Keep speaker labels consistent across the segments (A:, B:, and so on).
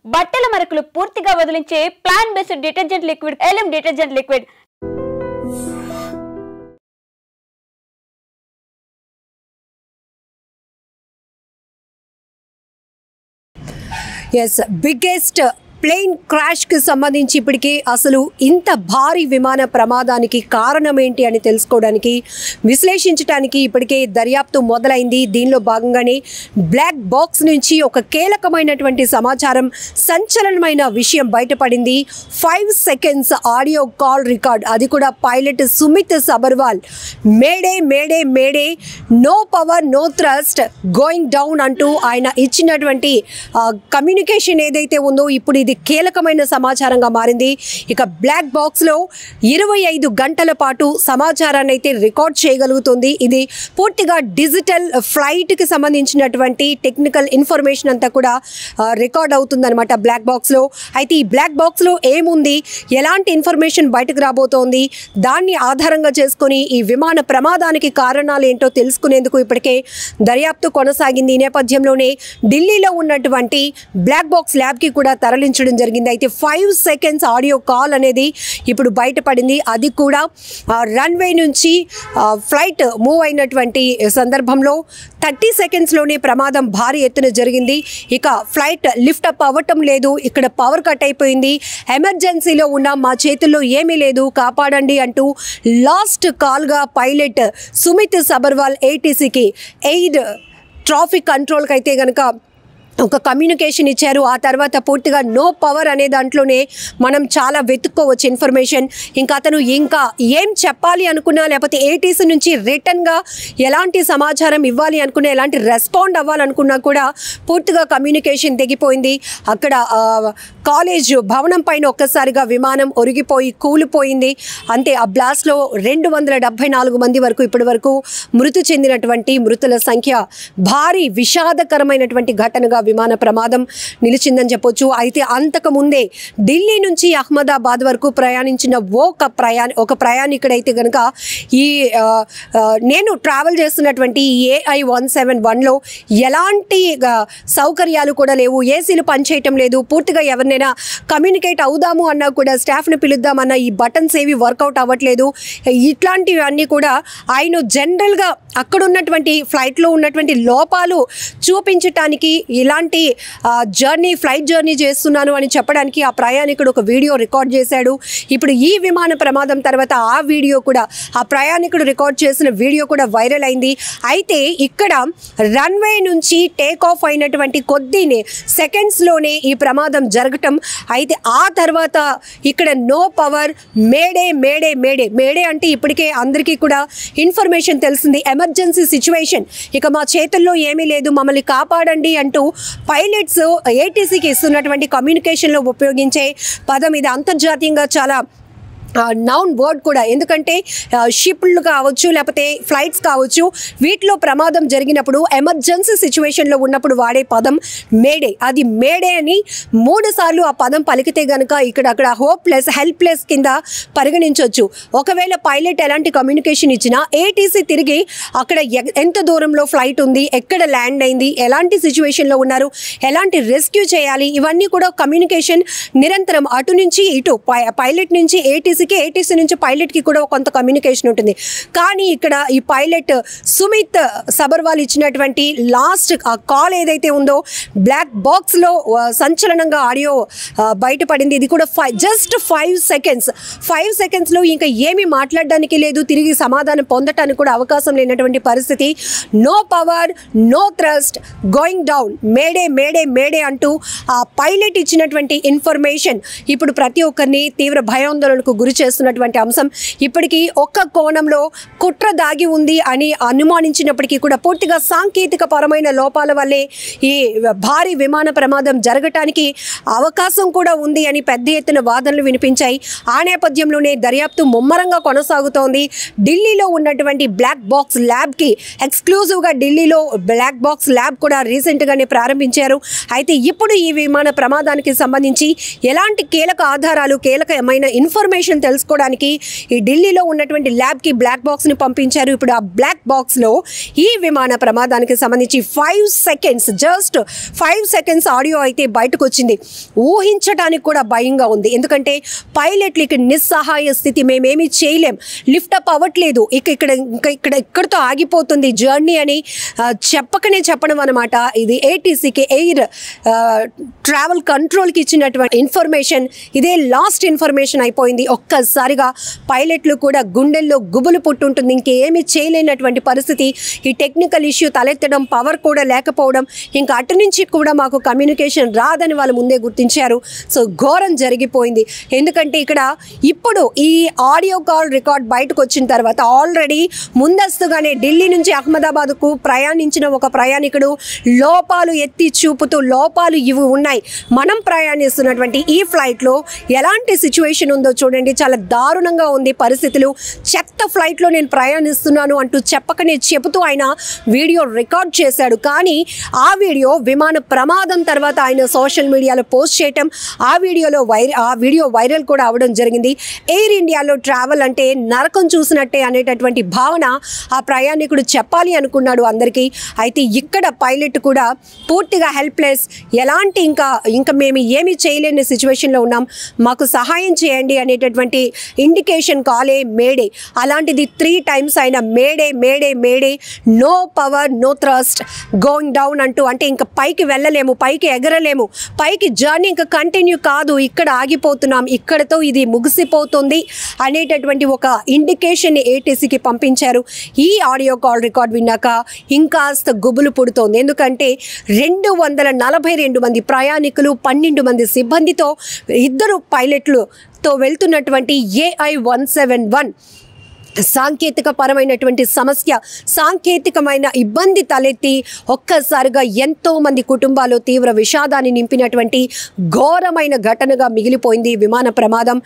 A: బట్టల మరకలు పూర్తిగా వదిలించే plant based detergent liquid Elim detergent liquid.
B: ఎస్ బిగ్గెస్ట్ ప్లేన్ క్రాష్కి సంబంధించి ఇప్పటికీ అసలు ఇంత భారీ విమాన ప్రమాదానికి కారణం ఏంటి అని తెలుసుకోవడానికి విశ్లేషించడానికి ఇప్పటికే దర్యాప్తు మొదలైంది. దీనిలో భాగంగానే బ్లాక్ బాక్స్ నుంచి ఒక కీలకమైనటువంటి సమాచారం, సంచలనమైన విషయం బయటపడింది. 5 సెకండ్స్ ఆడియో కాల్ రికార్డ్, అది కూడా pilot Sumit Sabharwal mayday mayday mayday, no power no thrust going down అంటూ ఆయన ఇచ్చినటువంటి కమ్యూనికేషన్ ఏదైతే ఉందో ఇప్పుడు ఇది కీలకమైన సమాచారంగా మారింది. ఇక బ్లాక్ బాక్స్లో 25 గంటల పాటు సమాచారాన్ని అయితే రికార్డ్ చేయగలుగుతుంది. ఇది పూర్తిగా డిజిటల్ ఫ్లైట్కి సంబంధించినటువంటి టెక్నికల్ ఇన్ఫర్మేషన్ అంతా కూడా రికార్డ్ అవుతుందన్నమాట బ్లాక్ బాక్స్లో. అయితే ఈ బ్లాక్ బాక్స్లో ఏముంది, ఎలాంటి ఇన్ఫర్మేషన్ బయటకు రాబోతోంది, దాన్ని ఆధారంగా చేసుకొని ఈ విమాన ప్రమాదానికి కారణాలు ఏంటో తెలుసుకునేందుకు ఇప్పటికే దర్యాప్తు కొనసాగింది. ఈ నేపథ్యంలోనే ఢిల్లీలో ఉన్నటువంటి బ్లాక్ బాక్స్ ల్యాబ్కి కూడా తరలించడం జరిగింది. అయితే 5 సెకండ్స్ ఆడియో కాల్ అనేది ఇప్పుడు బయటపడింది. అది కూడా రన్వే నుంచి ఫ్లైట్ మూవ్ అయినటువంటి సందర్భంలో 30 సెకండ్స్లోనే ప్రమాదం భారీ ఎత్తున జరిగింది. ఇక ఫ్లైట్ లిఫ్ట్ అప్ అవ్వటం లేదు, ఇక్కడ పవర్ కట్ అయిపోయింది, ఎమర్జెన్సీలో ఉన్న మా చేతుల్లో ఏమీ లేదు కాపాడండి అంటూ లాస్ట్ కాల్గా పైలట్ సుమిత్ సబర్వాల్ ఏటీసీకి ఎయిర్ ట్రాఫిక్ కంట్రోల్కి అయితే కనుక ఒక కమ్యూనికేషన్ ఇచ్చారు. ఆ తర్వాత పూర్తిగా నో పవర్ అనే దాంట్లోనే మనం చాలా వెతుక్కోవచ్చు ఇన్ఫర్మేషన్. ఇంకా అతను ఇంకా ఏం చెప్పాలి అనుకున్నా, లేకపోతే ఏటీసీ నుంచి రిటర్న్గా ఎలాంటి సమాచారం ఇవ్వాలి అనుకున్నా, ఎలాంటి రెస్పాండ్ అవ్వాలనుకున్నా కూడా పూర్తిగా కమ్యూనికేషన్ తెగిపోయింది. అక్కడ కాలేజ్ భవనం పైన ఒక్కసారిగా విమానం ఒరిగిపోయి కూలిపోయింది. అంతే, ఆ బ్లాస్ట్లో 274 మంది వరకు ఇప్పటి వరకు మృతి చెందినటువంటి మృతుల సంఖ్య భారీ విషాదకరమైనటువంటి ఘటనగా విమాన ప్రమాదం నిలిచిందని చెప్పొచ్చు. అయితే అంతకుముందే ఢిల్లీ నుంచి అహ్మదాబాద్ వరకు ప్రయాణించిన ఒక ప్రయాణికుడైతే కనుక ఈ నేను ట్రావెల్ చేస్తున్నటువంటి AI-171లో ఎలాంటి సౌకర్యాలు కూడా లేవు, ఏసీలు పనిచేయటం లేదు, పూర్తిగా ఎవరినైనా కమ్యూనికేట్ అవుదాము అన్నా కూడా, స్టాఫ్ని పిలుద్దామన్నా ఈ బటన్స్ ఏవి వర్కౌట్ అవ్వట్లేదు. ఇట్లాంటివన్నీ కూడా ఆయన జనరల్గా అక్కడ ఉన్నటువంటి ఫ్లైట్లో ఉన్నటువంటి లోపాలు చూపించటానికి ఇలాంటి ఫ్లైట్ జర్నీ చేస్తున్నాను అని చెప్పడానికి ఆ ప్రయాణికుడు ఒక వీడియో రికార్డ్ చేశాడు. ఇప్పుడు ఈ విమాన ప్రమాదం తర్వాత ఆ వీడియో కూడా, ఆ ప్రయాణికుడు రికార్డ్ చేసిన వీడియో కూడా వైరల్ అయింది. అయితే ఇక్కడ రన్వే నుంచి టేక్ ఆఫ్ అయినటువంటి కొద్ది సెకండ్స్లోనే ఈ ప్రమాదం జరగటం. అయితే ఆ తర్వాత ఇక్కడ no power, mayday mayday mayday mayday అంటే ఇప్పటికే అందరికీ కూడా ఇన్ఫర్మేషన్ తెలిసింది, ఎమర్జెన్సీ సిచ్యువేషన్, ఇక మా చేతుల్లో ఏమీ లేదు, మమ్మల్ని కాపాడండి అంటూ పైలట్స్ ఏటీసీకి ఇస్తున్నటువంటి కమ్యూనికేషన్లో ఉపయోగించే పదం ఇది. అంతర్జాతీయంగా చాలా నౌన్ వర్డ్ కూడా, ఎందుకంటే షిప్లు కావచ్చు, లేకపోతే ఫ్లైట్స్ కావచ్చు, వీటిలో ప్రమాదం జరిగినప్పుడు ఎమర్జెన్సీ సిచ్యువేషన్లో ఉన్నప్పుడు వాడే పదం మేడే. అది మేడే అని 3 సార్లు ఆ పదం పలికితే కనుక అక్కడ హోప్లెస్, హెల్ప్లెస్ కింద పరిగణించవచ్చు. ఒకవేళ పైలట్ ఎలాంటి కమ్యూనికేషన్ ఇచ్చినా ఏటీసీ తిరిగి అక్కడ ఎంత దూరంలో ఫ్లైట్ ఉంది, ఎక్కడ ల్యాండ్ అయింది, ఎలాంటి సిచ్యువేషన్లో ఉన్నారు, ఎలాంటి రెస్క్యూ చేయాలి, ఇవన్నీ కూడా కమ్యూనికేషన్ నిరంతరం అటు నుంచి ఇటు, పైలట్ నుంచి ఏటీసీ నుంచి పైలట్కి కూడా కొంత కమ్యూనికేషన్ ఉంటుంది. కానీ ఇక్కడ ఈ పైలట్ సుమిత్ సబర్వాల్ ఇచ్చినటువంటి లాస్ట్ కాల్ ఏదైతే ఉందో బ్లాక్ బాక్స్లో సంచలనంగా ఆడియో బయటపడింది. ఇది కూడా జస్ట్ 5 సెకండ్స్లో ఇంకా ఏమీ మాట్లాడడానికి లేదు, తిరిగి సమాధానం పొందటానికి కూడా అవకాశం లేనటువంటి పరిస్థితి. No power no thrust going down, mayday mayday mayday అంటూ ఆ పైలట్ ఇచ్చినటువంటి ఇన్ఫర్మేషన్ ఇప్పుడు ప్రతి ఒక్కరిని తీవ్ర భయాందోళనకు గురి చేస్తున్నటువంటి అంశం. ఇప్పటికీ ఒక్క కోణంలో కుట్ర దాగి ఉంది అని అనుమానించినప్పటికీ కూడా పూర్తిగా సాంకేతిక పరమైన లోపాల వల్లే ఈ భారీ విమాన ప్రమాదం జరగటానికి అవకాశం కూడా ఉంది అని పెద్ద ఎత్తున వాదనలు వినిపించాయి. ఆ నేపథ్యంలోనే దర్యాప్తు ముమ్మరంగా కొనసాగుతోంది. ఢిల్లీలో ఉన్నటువంటి బ్లాక్ బాక్స్ ల్యాబ్కి ఎక్స్క్లూజివ్గా ఢిల్లీలో బ్లాక్ బాక్స్ ల్యాబ్ కూడా రీసెంట్గానే ప్రారంభించారు. అయితే ఇప్పుడు ఈ విమాన ప్రమాదానికి సంబంధించి ఎలాంటి కీలక ఆధారాలు, కీలకమైన ఇన్ఫర్మేషన్ తెలుసుకోవడానికి ఈ ఢిల్లీలో ఉన్నటువంటి ల్యాబ్కి బ్లాక్ బాక్స్ని పంపించారు. ఇప్పుడు ఆ బ్లాక్ బాక్స్లో ఈ విమాన ప్రమాదానికి సంబంధించి 5 సెకండ్స్, జస్ట్ 5 సెకండ్స్ ఆడియో అయితే బయటకు వచ్చింది. ఊహించడానికి కూడా భయంగా ఉంది. ఎందుకంటే పైలట్లకి నిస్సహాయ స్థితి, మేమేమీ చేయలేం, లిఫ్ట్ అప్ అవ్వట్లేదు, ఇక్కడతో ఆగిపోతుంది జర్నీ అని చెప్పకనే చెప్పడం అనమాట. ఇది ఏటీసీకి ఎయిర్ ట్రావెల్ కంట్రోల్కి ఇచ్చినటువంటి ఇన్ఫర్మేషన్, ఇదే లాస్ట్ ఇన్ఫర్మేషన్ అయిపోయింది. ఒక్కసారిగా పైలట్లు కూడా గుండెల్లో గుబులు పుట్టుంటుంది. ఇంకేమీ చేయలేనటువంటి పరిస్థితి. ఈ టెక్నికల్ ఇష్యూ తలెత్తడం, పవర్ కూడా లేకపోవడం, ఇంకా అటు నుంచి కూడా మాకు కమ్యూనికేషన్ రాదని వాళ్ళు ముందే గుర్తించారు. సో ఘోరం జరిగిపోయింది. ఎందుకంటే ఇక్కడ ఇప్పుడు ఈ ఆడియో కాల్ రికార్డ్ బయటకు వచ్చిన తర్వాత ఆల్రెడీ ముందస్తుగానే ఢిల్లీ నుంచి అహ్మదాబాద్కు ప్రయాణించిన ఒక ప్రయాణికుడు లోపాలు ఎత్తి చూపుతూ, లోపాలు ఇవి ఉన్నాయి, మనం ప్రయాణిస్తున్నటువంటి ఈ ఫ్లైట్లో ఎలాంటి సిచ్యువేషన్ ఉందో చూడండి, చాలా దారుణంగా ఉంది పరిస్థితులు, చెత్త ఫ్లైట్లో నేను ప్రయాణిస్తున్నాను అంటూ చెప్పకనే చెబుతూ ఆయన వీడియో రికార్డ్ చేశాడు. కానీ ఆ వీడియో విమాన ప్రమాదం తర్వాత ఆయన సోషల్ మీడియాలో పోస్ట్ చేయటం, ఆ వీడియో వైరల్ కూడా అవడం జరిగింది. ఎయిర్ ఇండియాలో ట్రావెల్ అంటే నరకం చూసినట్టే అనేటటువంటి భావన ఆ ప్రయాణికుడు చెప్పాలి అనుకున్నాడు అందరికీ. అయితే ఇక్కడ పైలట్ కూడా పూర్తిగా హెల్ప్లెస్, ఎలాంటి ఇంకా మేము ఏమీ చేయలేని సిచ్యువేషన్లో ఉన్నాం, మాకు సహాయం చేయండి అనేటటువంటి ఇండికేషన్ కాలే మేడే. అలాంటిది 3 times ఆయన mayday mayday mayday, no power no thrust, going down అంటూ, అంటే ఇంకా పైకి వెళ్ళలేము, పైకి ఎగరలేము, పైకి జర్నీ ఇంకా కంటిన్యూ కాదు, ఇక్కడ ఆగిపోతున్నాం, ఇక్కడతో ఇది ముగిసిపోతుంది అనేటటువంటి ఒక ఇండికేషన్ ఏటీసీకి పంపించారు. ఈ ఆడియో కాల్ రికార్డ్ విన్నాక ఇంకాస్త గుబులు పుడుతోంది. ఎందుకంటే 242 మంది ప్రయాణికులు, 12 మంది సిబ్బందితో, 2 పైలట్లుతో వెళ్తున్నటువంటి AI-171 సాంకేతిక పరమైనటువంటి సమస్య, సాంకేతికమైన ఇబ్బంది తలెత్తి ఒక్కసారిగా ఎంతో మంది కుటుంబాలు తీవ్ర విషాదాన్ని నింపినటువంటి ఘోరమైన ఘటనగా మిగిలిపోయింది విమాన ప్రమాదం.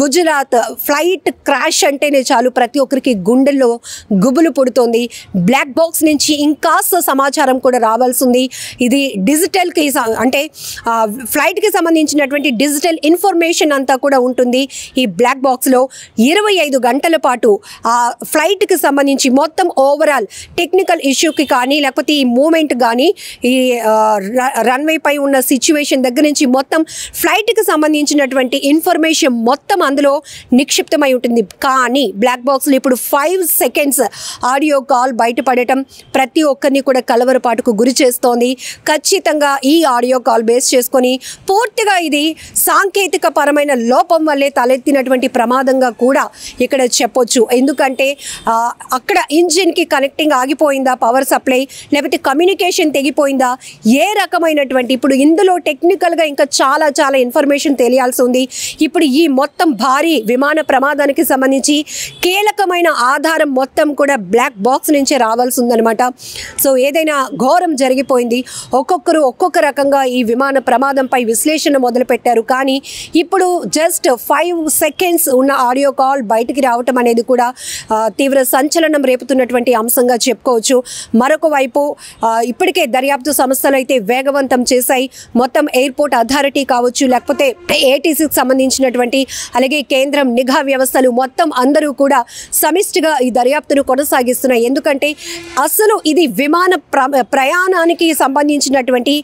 B: గుజరాత్ ఫ్లైట్ క్రాష్ అంటేనే చాలు ప్రతి ఒక్కరికి గుండెల్లో గుబులు పుడుతోంది. బ్లాక్ బాక్స్ నుంచి ఇంకాస్త సమాచారం కూడా రావాల్సి ఉంది. ఇది డిజిటల్కి, అంటే ఫ్లైట్కి సంబంధించినటువంటి డిజిటల్ ఇన్ఫర్మేషన్ అంతా కూడా ఉంటుంది ఈ బ్లాక్ బాక్స్లో. 25 గంటల పాటు ఆ ఫ్లైట్కి సంబంధించి మొత్తం ఓవరాల్ టెక్నికల్ ఇష్యూకి కానీ, లేకపోతే ఈ మూమెంట్ కానీ, ఈ రన్వే పై ఉన్న సిచ్యువేషన్ దగ్గర నుంచి మొత్తం ఫ్లైట్కి సంబంధించినటువంటి ఇన్ఫర్మేషన్ మొత్తం అందులో నిక్షిప్తమై ఉంటుంది. కానీ బ్లాక్ బాక్స్లో ఇప్పుడు 5 సెకండ్స్ ఆడియో కాల్ బయటపడటం ప్రతి ఒక్కరిని కూడా కలవరపాటుకు గురి చేస్తోంది. ఖచ్చితంగా ఈ ఆడియో కాల్ బేస్ చేసుకొని పూర్తిగా ఇది సాంకేతిక పరమైన లోపం వల్లే తలెత్తినటువంటి ప్రమాదంగా కూడా ఇక్కడ చెప్పొచ్చు. ఎందుకంటే అక్కడ ఇంజిన్కి కనెక్టింగ్ ఆగిపోయిందా, పవర్ సప్లై, లేకపోతే కమ్యూనికేషన్ తెగిపోయిందా, ఏ రకమైనటువంటి, ఇప్పుడు ఇందులో టెక్నికల్గా ఇంకా చాలా చాలా ఇన్ఫర్మేషన్ తెలియాల్సి ఉంది. ఇప్పుడు ఈ మొత్తం భారీ విమాన ప్రమాదానికి సంబంధించి కీలకమైన ఆధారం మొత్తం కూడా బ్లాక్ బాక్స్ నుంచే రావాల్సి ఉందన్నమాట. సో ఏదైనా ఘోరం జరిగిపోయింది. ఒక్కొక్కరు ఒక్కొక్క రకంగా ఈ విమాన ప్రమాదంపై విశ్లేషణ మొదలుపెట్టారు. కానీ ఇప్పుడు జస్ట్ 5 సెకండ్స్ ఉన్న ఆడియో కాల్ బయటికి రావటం అనేది కూడా తీవ్ర సంచలనం రేపుతున్నటువంటి అంశంగా చెప్పుకోవచ్చు. మరొక వైపు ఇప్పటికే దర్యాప్తు సంస్థలు అయితే వేగవంతం చేశాయి. మొత్తం ఎయిర్పోర్ట్ అథారిటీ కావచ్చు, లేకపోతే ఏటీసీకి సంబంధించినటువంటి, అలాగే కేంద్రం నిఘా వ్యవస్థలు మొత్తం అందరూ కూడా సమిష్టిగా ఈ దర్యాప్తును కొనసాగిస్తున్నాయి. ఎందుకంటే అసలు ఇది విమాన ప్రయాణానికి సంబంధించినటువంటి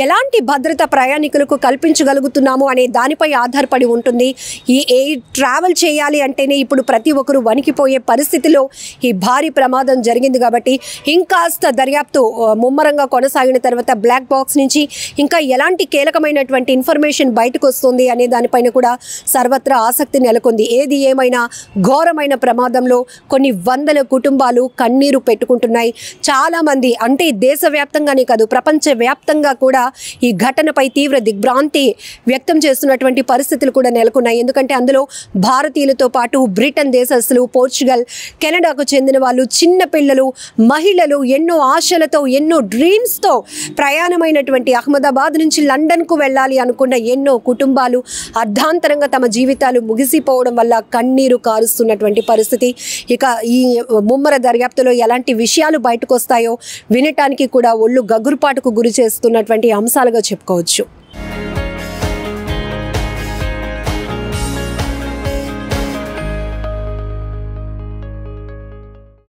B: ఎలాంటి భద్రత ప్రయాణికులకు కల్పించగలుగుతున్నాము అనే దానిపై ఆధారపడి ఉంటుంది. ఈ ఎయిర్ ట్రావెల్ చేయాలి అంటేనే ఇప్పుడు ప్రతి ఒక్కరు వణికిపోయే పరిస్థితిలో ఈ భారీ ప్రమాదం జరిగింది. కాబట్టి ఇంకాస్త దర్యాప్తు ముమ్మరంగా కొనసాగిన తర్వాత బ్లాక్ బాక్స్ నుంచి ఇంకా ఎలాంటి కీలకమైనటువంటి ఇన్ఫర్మేషన్ బయటకు వస్తుంది అనే దానిపైన కూడా సర్వత్రా ఆసక్తి నెలకొంది. ఏది ఏమైనా ఘోరమైన ప్రమాదంలో కొన్ని వందల కుటుంబాలు కన్నీరు పెట్టుకుంటున్నాయి. చాలామంది, అంటే దేశవ్యాప్తంగానే కాదు ప్రపంచవ్యాప్తంగా కూడా ఈ ఘటనపై తీవ్ర దిగ్భ్రాంతి వ్యక్తం చేస్తున్నటువంటి పరిస్థితులు కూడా నెలకొన్నాయి. ఎందుకంటే అందులో భారతీయులతో పాటు బ్రిటన్ దేశస్తులు, పోర్చుగల్, కెనడాకు చెందిన వాళ్ళు, చిన్న పిల్లలు, మహిళలు, ఎన్నో ఆశలతో, ఎన్నో డ్రీమ్స్తో ప్రయాణమైనటువంటి అహ్మదాబాద్ నుంచి లండన్కు వెళ్ళాలి అనుకున్న ఎన్నో కుటుంబాలు అర్ధాంతరంగా తమ జీవితాలు ముగిసిపోవడం వల్ల కన్నీరు కారుస్తున్నటువంటి పరిస్థితి. ఇక ఈ ముమ్మర దర్యాప్తులో ఎలాంటి విషయాలు బయటకు వస్తాయో వినటానికి కూడా ఒళ్ళు గగురుపాటుకు గురి చేస్తున్నటువంటి అంశాలుగా చెప్పుకోవచ్చు.